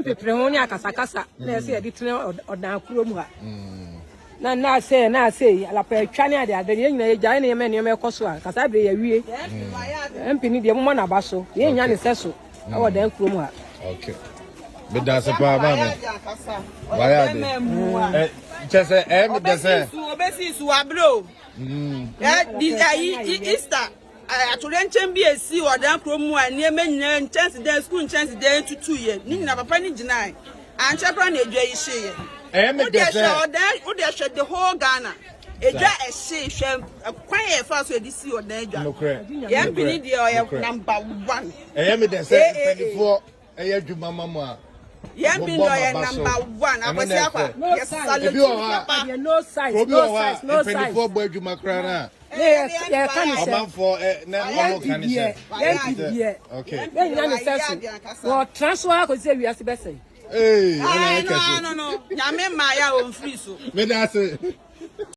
pepre ho ni akasakasa na se yedi tene odan kuro mu ha na say ala pa twa ne ade ade nyina ye gya ne me ekoso a kasa bre ya wie MP ni de mo na ba so ye nya ne seso e odan kuro mu ha okay be da se pa ba me waya de chese me de se obesi su abro Easter atoren chambi esi odan kuro mu a ne nyina chance den school chance den tutu ye ni nyina papa ni ginai anchapra na edwa yi hye me de se o de hye the whole Ghana edwa ehye hwe kwan ye fa so edisi odan edwa ye mpini de o number 1 me de se penifo adwuma mamu a ye mpini de number 1 Akwasi Acquah yes salute no size penifo bo adwuma kra na yeah, can you say? Na no can you say? Okay. Then you say so. Transfer ko say we are say. Hey, no. Nyame ma ya on free so. Me da say.